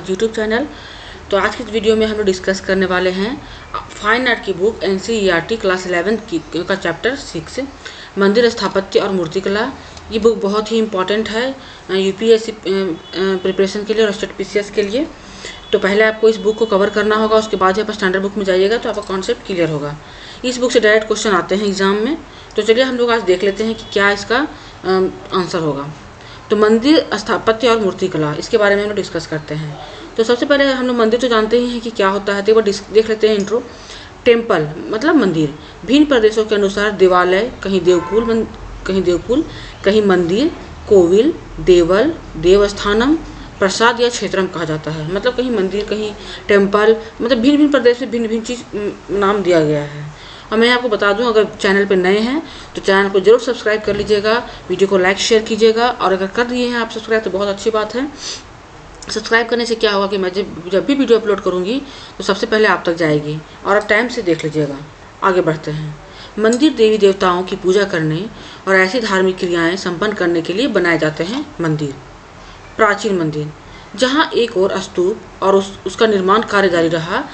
YouTube channel. तो आज की इस वीडियो में हम लोग डिस्कस करने वाले हैं फाइन आर्ट की बुक NCERT क्लास 11 का चैप्टर 6 मंदिर स्थापत्य और मूर्तिकला। ये बुक बहुत ही इम्पॉर्टेंट है UPSC प्रिपरेशन के लिए और स्टेट PCS के लिए। तो पहले आपको इस बुक को कवर करना होगा, उसके बाद आप स्टैंडर्ड बुक में जाइएगा तो आपका कॉन्सेप्ट क्लियर होगा। इस बुक से डायरेक्ट क्वेश्चन आते हैं एग्जाम में। तो चलिए हम लोग आज देख लेते हैं कि क्या इसका आंसर होगा। तो मंदिर स्थापत्य और मूर्तिकला, इसके बारे में हम लोग डिस्कस करते हैं। तो सबसे पहले हम लोग मंदिर तो जानते ही हैं कि क्या होता है, तो एक बार देख लेते हैं इंट्रो। टेम्पल मतलब मंदिर, भिन्न प्रदेशों के अनुसार देवालय, कहीं देवकुल, कहीं मंदिर, कोविल, देवल, देवस्थानम, प्रसाद या क्षेत्रम कहा जाता है। मतलब कहीं मंदिर, कहीं टेम्पल, मतलब भिन्न भिन्न प्रदेश में भिन्न भिन्न चीज़ नाम दिया गया है। और मैं आपको बता दूं, अगर चैनल पे नए हैं तो चैनल को जरूर सब्सक्राइब कर लीजिएगा, वीडियो को लाइक शेयर कीजिएगा, और अगर कर दिए हैं आप सब्सक्राइब तो बहुत अच्छी बात है। सब्सक्राइब करने से क्या होगा कि मैं जब भी वीडियो अपलोड करूंगी तो सबसे पहले आप तक जाएगी, और आप टाइम से देख लीजिएगा। आगे बढ़ते हैं। मंदिर देवी देवताओं की पूजा करने और ऐसी धार्मिक क्रियाएं संपन्न करने के लिए बनाए जाते हैं मंदिर। प्राचीन मंदिर, जहाँ एक और स्तूप और उसका निर्माण कार्य जारी रहा।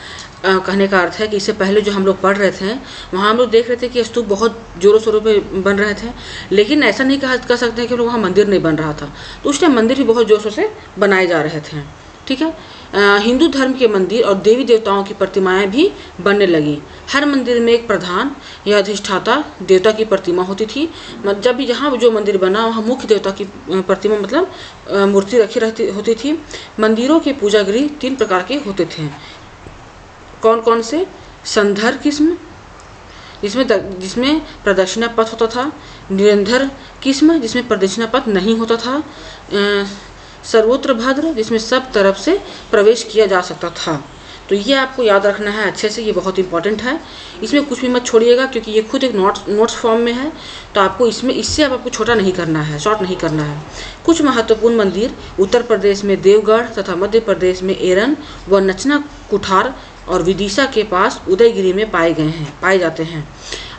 कहने का अर्थ है कि इससे पहले जो हम लोग पढ़ रहे थे वहाँ हम लोग देख रहे थे कि स्तूप बहुत जोरों शोरों पे बन रहे थे, लेकिन ऐसा नहीं कह सकते हैं कि वहाँ मंदिर नहीं बन रहा था। तो उस टाइम मंदिर भी बहुत जोरों से बनाए जा रहे थे। ठीक है। हिंदू धर्म के मंदिर और देवी देवताओं की प्रतिमाएं भी बनने लगी। हर मंदिर में एक प्रधान या अधिष्ठाता देवता की प्रतिमा होती थी। जब भी जहाँ जो मंदिर बना वहाँ मुख्य देवता की प्रतिमा मतलब मूर्ति रखी होती थी। मंदिरों के पूजा गृह 3 प्रकार के होते थे। कौन कौन से? संधर किस्म, जिसमें प्रदक्षिणा पथ होता था। निरंधर किस्म, जिसमें प्रदक्षिणा पथ नहीं होता था। सर्वोत्र भद्र, जिसमें सब तरफ से प्रवेश किया जा सकता था। तो ये आपको याद रखना है अच्छे से, ये बहुत इंपॉर्टेंट है। इसमें कुछ भी मत छोड़िएगा क्योंकि ये खुद एक नोट्स फॉर्म में है। तो आपको इससे आपको छोटा नहीं करना है, शॉर्ट नहीं करना है। कुछ महत्वपूर्ण मंदिर उत्तर प्रदेश में देवगढ़ तथा मध्य प्रदेश में एरन व नचना कुठार और विदिशा के पास उदयगिरी में पाए जाते हैं।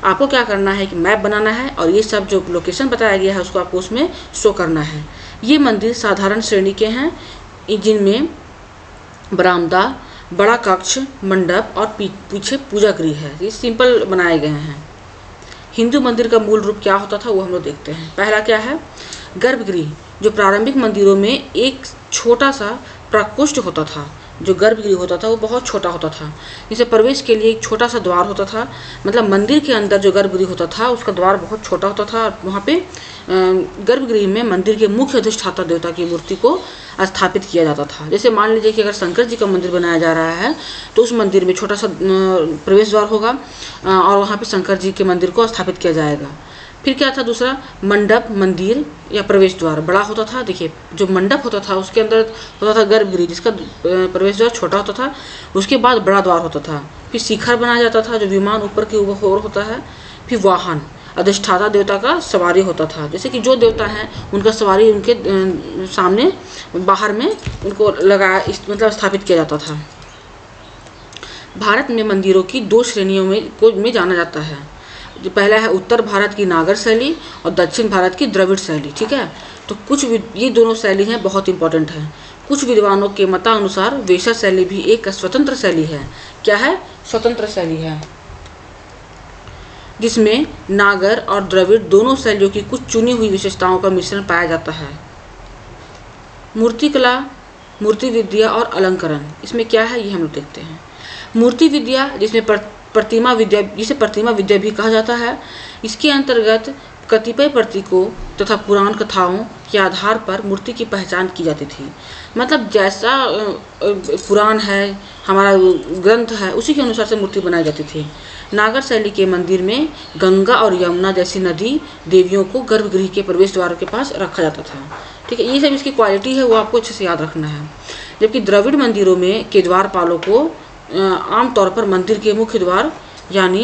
आपको क्या करना है कि मैप बनाना है और ये सब जो लोकेशन बताया गया है उसको आपको उसमें शो करना है। ये मंदिर साधारण श्रेणी के हैं, जिनमें बरामदा, बड़ा कक्ष, मंडप और पीछे पूजा गृह है। ये सिंपल बनाए गए हैं। हिंदू मंदिर का मूल रूप क्या होता था वो हम लोग देखते हैं। पहला क्या है? गर्भगृह, जो प्रारंभिक मंदिरों में एक छोटा सा प्रकोष्ठ होता था। जो गर्भगृह होता था वो बहुत छोटा होता था, जिसे प्रवेश के लिए एक छोटा सा द्वार होता था। मतलब मंदिर के अंदर जो गर्भगृह होता था उसका द्वार बहुत छोटा होता था, और वहाँ पे गर्भगृह में मंदिर के मुख्य अधिष्ठाता देवता की मूर्ति को स्थापित किया जाता था। जैसे मान लीजिए कि अगर शंकर जी का मंदिर बनाया जा रहा है तो उस मंदिर में छोटा सा प्रवेश द्वार होगा और वहाँ पे शंकर जी के मंदिर को स्थापित किया जाएगा। फिर क्या था दूसरा? मंडप, मंदिर या प्रवेश द्वार बड़ा होता था। देखिए, जो मंडप होता था उसके अंदर होता था गर्भगृह, जिसका प्रवेश द्वार छोटा होता था। उसके बाद बड़ा द्वार होता था। फिर शिखर बनाया जाता था, जो विमान ऊपर की ओर होता है। फिर वाहन, अधिष्ठाता देवता का सवारी होता था। जैसे कि जो देवता हैं उनका सवारी उनके सामने बाहर में उनको मतलब स्थापित किया जाता था। भारत में मंदिरों की 2 श्रेणियों में जाना जाता है। जो पहला है उत्तर भारत की नागर शैली और दक्षिण भारत की द्रविड़ शैली। ठीक है। तो ये दोनों शैली हैं, बहुत इंपॉर्टेंट है। कुछ विद्वानों के मतानुसार वेशा शैली भी एक स्वतंत्र शैली है। क्या है? स्वतंत्र शैली है, जिसमें नागर और द्रविड़ दोनों शैलियों की कुछ चुनी हुई विशेषताओं का मिश्रण पाया जाता है। मूर्तिकला, मूर्ति विद्या और अलंकरण, इसमें क्या है ये हम लोग देखते हैं। मूर्ति विद्या, जिसमें प्रतिमा विद्या, जिसे प्रतिमा विद्या भी कहा जाता है, इसके अंतर्गत कतिपय प्रतीकों तथा पुराण कथाओं के आधार पर मूर्ति की पहचान की जाती थी। मतलब जैसा पुराण है, हमारा ग्रंथ है, उसी के अनुसार से मूर्ति बनाई जाती थी। नागर शैली के मंदिर में गंगा और यमुना जैसी नदी देवियों को गर्भगृह के प्रवेश द्वार के पास रखा जाता था। ठीक है, ये सब इसकी क्वालिटी है, वो आपको अच्छे से याद रखना है। जबकि द्रविड़ मंदिरों में के द्वारपालों को आमतौर पर मंदिर के मुख्य द्वार यानी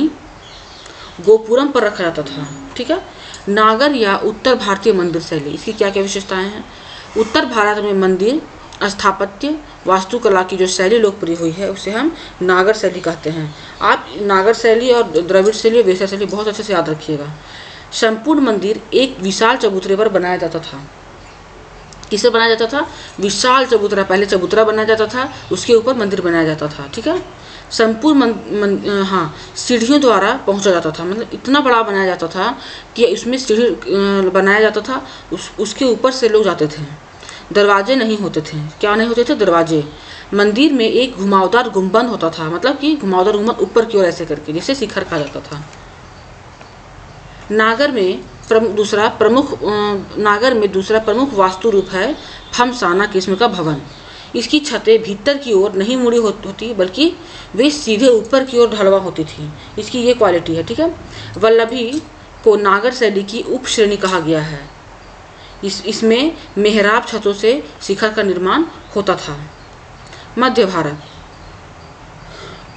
गोपुरम पर रखा जाता था। ठीक है। नागर या उत्तर भारतीय मंदिर शैली, इसकी क्या क्या विशेषताएं हैं? उत्तर भारत में मंदिर स्थापत्य वास्तुकला की जो शैली लोकप्रिय हुई है उसे हम नागर शैली कहते हैं। आप नागर शैली और द्रविड़ शैली, वेशा शैली बहुत अच्छे से याद रखिएगा। संपूर्ण मंदिर एक विशाल चबूतरे पर बनाया जाता था। किसे बनाया जाता था? विशाल चबूतरा, पहले चबूतरा बनाया जाता था, उसके ऊपर मंदिर बनाया जाता था। ठीक है, संपूर्ण सीढ़ियों द्वारा पहुंचा जाता था, मतलब इतना बड़ा बनाया जाता था कि इसमें सीढ़ी बनाया जाता था, उसके ऊपर से लोग जाते थे। दरवाजे नहीं होते थे। क्या नहीं होते थे? दरवाजे। मंदिर में एक घुमावदार गुंबद होता था, मतलब कि घुमावदार गुंबद ऊपर की ओर ऐसे करके, जिसे शिखर कहा जाता था। नागर में दूसरा प्रमुख वास्तु रूप है फमसाना किस्म का भवन। इसकी छतें भीतर की ओर नहीं मुड़ी होती, बल्कि वे सीधे ऊपर की ओर ढलवा होती थी। इसकी ये क्वालिटी है। ठीक है, वल्लभी को नागर शैली की उप श्रेणी कहा गया है। इसमें मेहराब छतों से शिखर का निर्माण होता था। मध्य भारत,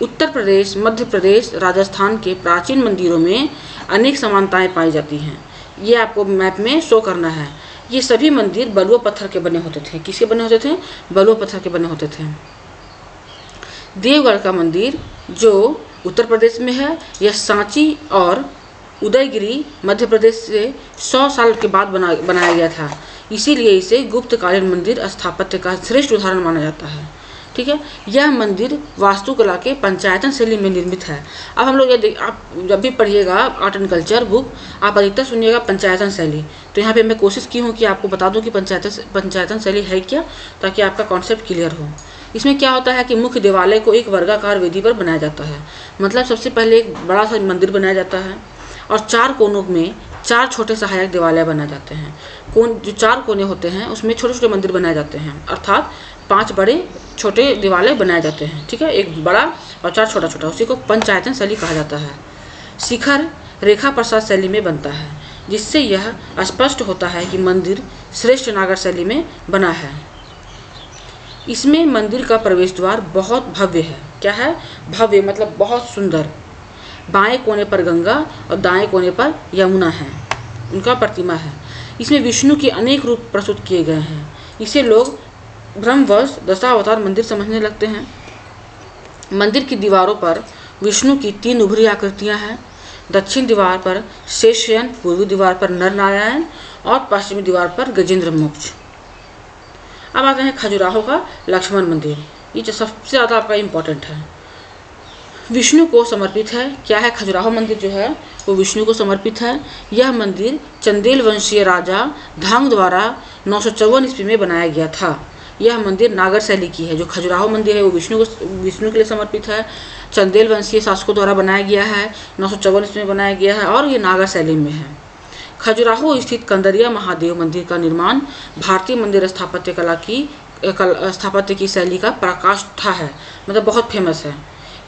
उत्तर प्रदेश, मध्य प्रदेश, राजस्थान के प्राचीन मंदिरों में अनेक समानताएं पाई जाती हैं। ये आपको मैप में शो करना है। ये सभी मंदिर बलुआ पत्थर के बने होते थे। किसके बने होते थे? बलुआ पत्थर के बने होते थे। देवगढ़ का मंदिर जो उत्तर प्रदेश में है, यह सांची और उदयगिरी मध्य प्रदेश से 100 साल के बाद बनाया गया था। इसीलिए इसे गुप्तकालीन मंदिर स्थापत्य का श्रेष्ठ उदाहरण माना जाता है। ठीक है, यह मंदिर वास्तुकला के पंचायतन शैली में निर्मित है। अब हम लोग आप जब भी पढ़िएगा आर्ट एंड कल्चर बुक, आप अधिकतर सुनिएगा पंचायतन शैली। तो यहाँ पे मैं कोशिश की हूँ कि आपको बता दूँ कि पंचायतन शैली है क्या, ताकि आपका कॉन्सेप्ट क्लियर हो। इसमें क्या होता है कि मुख्य देवालय को एक वर्गाकार वेदी पर बनाया जाता है। मतलब सबसे पहले एक बड़ा सा मंदिर बनाया जाता है और 4 कोनों में 4 छोटे सहायक देवालय बनाए जाते हैं। जो 4 कोने होते हैं उसमें छोटे छोटे मंदिर बनाए जाते हैं, अर्थात 5 बड़े छोटे देवालय बनाए जाते हैं। ठीक है, एक बड़ा और 4 छोटा छोटा, उसी को पंचायतन शैली कहा जाता है। शिखर रेखा प्रसाद शैली में बनता है, जिससे यह स्पष्ट होता है कि मंदिर श्रेष्ठ नागर शैली में बना है। इसमें मंदिर का प्रवेश द्वार बहुत भव्य है। क्या है? भव्य, मतलब बहुत सुंदर। बाएं कोने पर गंगा और दाएं कोने पर यमुना है, उनका प्रतिमा है। इसमें विष्णु के अनेक रूप प्रस्तुत किए गए हैं। इसे लोग ब्रह्मवश दशावतार मंदिर समझने लगते हैं। मंदिर की दीवारों पर विष्णु की 3 उभरी आकृतियां हैं। दक्षिण दीवार पर शेषशयन, पूर्वी दीवार पर नर नारायण और पश्चिमी दीवार पर गजेंद्र मोक्ष। अब आते हैं खजुराहो का लक्ष्मण मंदिर। ये जो सबसे ज़्यादा आपका इम्पोर्टेंट है, विष्णु को समर्पित है। क्या है? खजुराहो मंदिर जो है वो विष्णु को समर्पित है। यह मंदिर चंदेल वंशीय राजा धांग द्वारा 954 ईस्वी में बनाया गया था। यह मंदिर नागर शैली की है। जो खजुराहो मंदिर है वो विष्णु के लिए समर्पित है। चंदेल वंशीय शासकों द्वारा बनाया गया है, 954 ईस्वी में बनाया गया है और ये नागर शैली में है। खजुराहो स्थित कंदरिया महादेव मंदिर का निर्माण भारतीय मंदिर स्थापत्य की शैली का पराकाष्ठा है, मतलब बहुत फेमस है।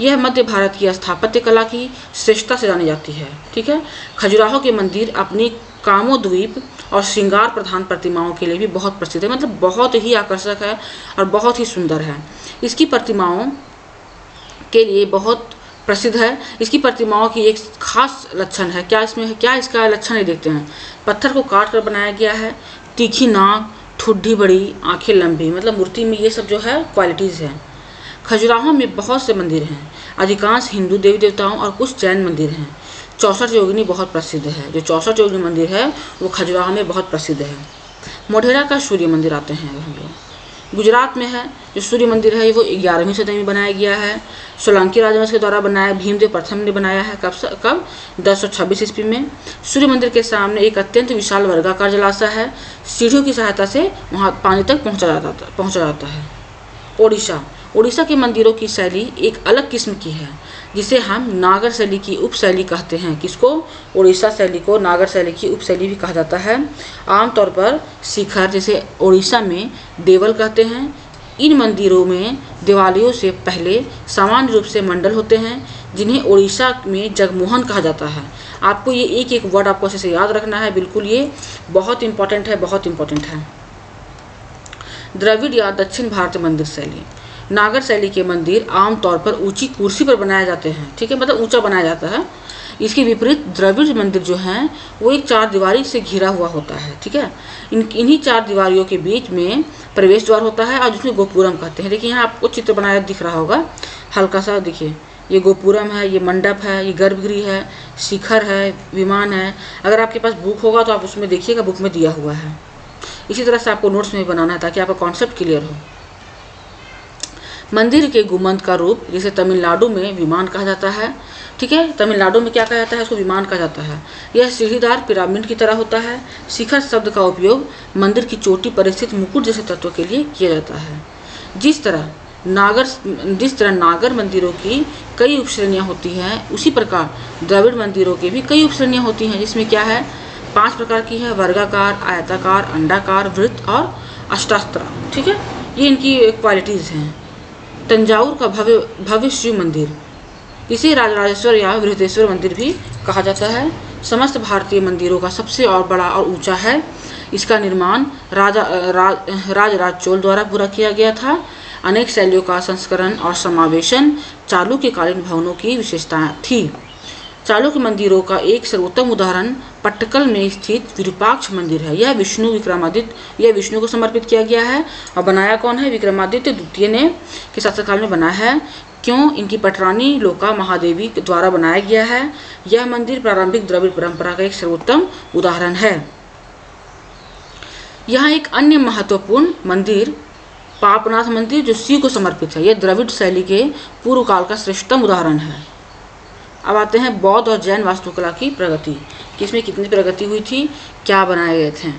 यह मध्य भारत की स्थापत्य कला की श्रेष्ठता से जानी जाती है। ठीक है, खजुराहो के मंदिर अपनी कामोद्वीप और श्रृंगार प्रधान प्रतिमाओं के लिए भी बहुत प्रसिद्ध है, मतलब बहुत ही आकर्षक है और बहुत ही सुंदर है। इसकी प्रतिमाओं के लिए बहुत प्रसिद्ध है। इसकी प्रतिमाओं की एक खास लक्षण है। क्या इसमें है? क्या इसका लक्षण है? देखते हैं। पत्थर को काट कर बनाया गया है। तीखी नाक, ठुड्डी बड़ी, आंखें लंबी, मतलब मूर्ति में ये सब जो है क्वालिटीज़ हैं। खजुराहो में बहुत से मंदिर हैं, अधिकांश हिंदू देवी देवताओं और कुछ जैन मंदिर हैं। 64 योगिनी बहुत प्रसिद्ध है। जो 64 योगिनी मंदिर है वो खजुराहो में बहुत प्रसिद्ध है। मोढेरा का सूर्य मंदिर आते हैं हम लोग, गुजरात में है। जो सूर्य मंदिर है वो 11वीं सदी में बनाया गया है। सोलंकी राजवंश के द्वारा बनाया, भीमदेव प्रथम ने बनाया है। कब? 1026 ईस्वी में। सूर्य मंदिर के सामने एक अत्यंत विशाल वर्गाकार जलाशय है। सीढ़ियों की सहायता से वहाँ पानी तक पहुँचा जाता है। ओडिशा के मंदिरों की शैली एक अलग किस्म की है, जिसे हम नागर शैली की उपशैली कहते हैं। किसको? ओडिशा शैली को नागर शैली की उपशैली भी कहा जाता है। आमतौर पर शिखर, जैसे ओडिशा में देवल कहते हैं, इन मंदिरों में दिवालियों से पहले सामान्य रूप से मंडल होते हैं, जिन्हें ओडिशा में जगमोहन कहा जाता है। आपको ये एक एक वर्ड आपको अच्छे से याद रखना है, बिल्कुल ये बहुत इंपॉर्टेंट है, बहुत इंपॉर्टेंट है। द्रविड़ या दक्षिण भारतीय मंदिर शैली। नागर शैली के मंदिर आमतौर पर ऊंची कुर्सी पर बनाए जाते हैं। ठीक है, मतलब ऊंचा बनाया जाता है। इसके विपरीत द्रविड़ मंदिर जो हैं वो एक 4 दीवारी से घिरा हुआ होता है। ठीक है, इन्हीं 4 दीवारियों के बीच में प्रवेश द्वार होता है और जिसमें गोपुरम कहते हैं। देखिए यहाँ आपको चित्र बनाया दिख रहा होगा हल्का सा, देखिए ये गोपुरम है, ये मंडप है, ये गर्भगृह है, शिखर है, विमान है। अगर आपके पास बुक होगा तो आप उसमें देखिएगा, बुक में दिया हुआ है। इसी तरह से आपको नोट्स में बनाना है ताकि आपका कॉन्सेप्ट क्लियर हो। मंदिर के गुंबद का रूप, जिसे तमिलनाडु में विमान कहा जाता है, ठीक है, तमिलनाडु में क्या कहा जाता है, उसको विमान कहा जाता है। यह सीढ़ीदार पिरामिड की तरह होता है। शिखर शब्द का उपयोग मंदिर की चोटी पर स्थित मुकुट जैसे तत्वों के लिए किया जाता है। जिस तरह नागर मंदिरों की कई उपश्रेणियाँ होती हैं, उसी प्रकार द्रविड़ मंदिरों की भी कई उपश्रेणियाँ होती हैं, जिसमें क्या है 5 प्रकार की है, वर्गाकार, आयताकार, अंडाकार, वृत्त और अष्टास्त्र, ठीक है, ये इनकी क्वालिटीज़ हैं। तंजावुर का भव्य शिव मंदिर, इसे राजराजेश्वर या बृहदेश्वर मंदिर भी कहा जाता है। समस्त भारतीय मंदिरों का सबसे और बड़ा और ऊंचा है। इसका निर्माण राजराज चोल द्वारा पूरा किया गया था। अनेक शैलियों का संस्करण और समावेशन चालुक्यकालीन भवनों की विशेषता थी। चालुक्य मंदिरों का एक सर्वोत्तम उदाहरण पट्टकल में स्थित विरूपाक्ष मंदिर है। यह विष्णु को समर्पित किया गया है और बनाया कौन है, विक्रमादित्य द्वितीय ने के शासनकाल में बनाया है। क्यों, इनकी पटरानी लोका महादेवी द्वारा बनाया गया है। यह मंदिर प्रारंभिक द्रविड़ परंपरा का एक सर्वोत्तम उदाहरण है। यहाँ एक अन्य महत्वपूर्ण मंदिर पापनाथ मंदिर, जो शिव को समर्पित है, यह द्रविड़ शैली के पूर्व काल का श्रेष्ठतम उदाहरण है। अब आते हैं बौद्ध और जैन वास्तुकला की प्रगति, कि इसमें कितनी प्रगति हुई थी, क्या बनाए गए थे।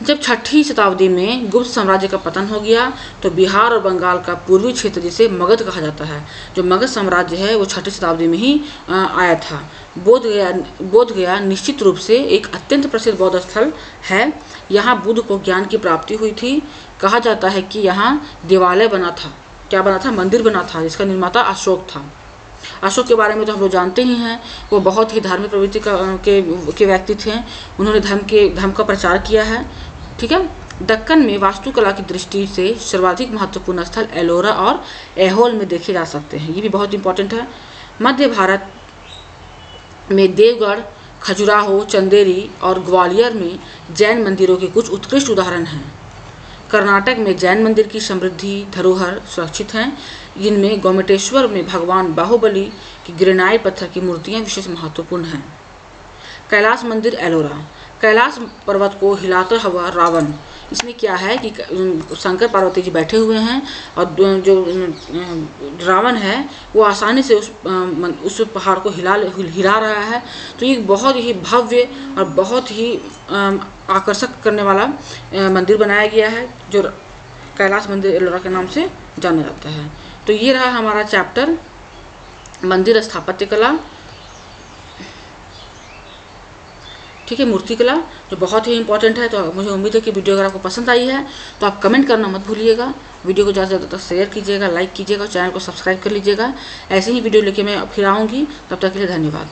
जब 6वीं शताब्दी में गुप्त साम्राज्य का पतन हो गया तो बिहार और बंगाल का पूर्वी क्षेत्र, जिसे मगध कहा जाता है, जो मगध साम्राज्य है वो 6वीं शताब्दी में ही आया था। बोध गया निश्चित रूप से एक अत्यंत प्रसिद्ध बौद्ध स्थल है। यहाँ बुद्ध को ज्ञान की प्राप्ति हुई थी। कहा जाता है कि यहाँ देवालय बना था, क्या बना था, मंदिर बना था, जिसका निर्माता अशोक था। अशोक के बारे में तो हम लोग जानते ही हैं, वो बहुत ही धार्मिक प्रवृत्ति के व्यक्ति थे। उन्होंने धर्म का प्रचार किया है, ठीक है। दक्कन में वास्तुकला की दृष्टि से सर्वाधिक महत्वपूर्ण स्थल एलोरा और ऐहोल में देखे जा सकते हैं, ये भी बहुत इंपॉर्टेंट है। मध्य भारत में देवगढ़, खजुराहो, चंदेरी और ग्वालियर में जैन मंदिरों के कुछ उत्कृष्ट उदाहरण हैं। कर्नाटक में जैन मंदिर की समृद्धि धरोहर सुरक्षित हैं, जिनमें गोमटेश्वर में भगवान बाहुबली की ग्रेनाइट पत्थर की मूर्तियां विशेष महत्वपूर्ण हैं। कैलाश मंदिर एलोरा, कैलाश पर्वत को हिलाता हुआ रावण, इसमें क्या है कि शंकर पार्वती जी बैठे हुए हैं और जो रावण है वो आसानी से उस पहाड़ को हिला रहा है। तो ये बहुत ही भव्य और बहुत ही आकर्षक करने वाला मंदिर बनाया गया है, जो कैलाश मंदिर एलोरा के नाम से जाना जाता है। तो ये रहा हमारा चैप्टर मंदिर स्थापत्य कला, ठीक है, मूर्तिकला, जो बहुत ही इंपॉर्टेंट है। तो मुझे उम्मीद है कि वीडियो अगर आपको पसंद आई है तो आप कमेंट करना मत भूलिएगा। वीडियो को ज़्यादा से ज़्यादा शेयर कीजिएगा, लाइक कीजिएगा और चैनल को सब्सक्राइब कर लीजिएगा। ऐसे ही वीडियो लेके मैं फिर आऊँगी, तब तक के लिए धन्यवाद।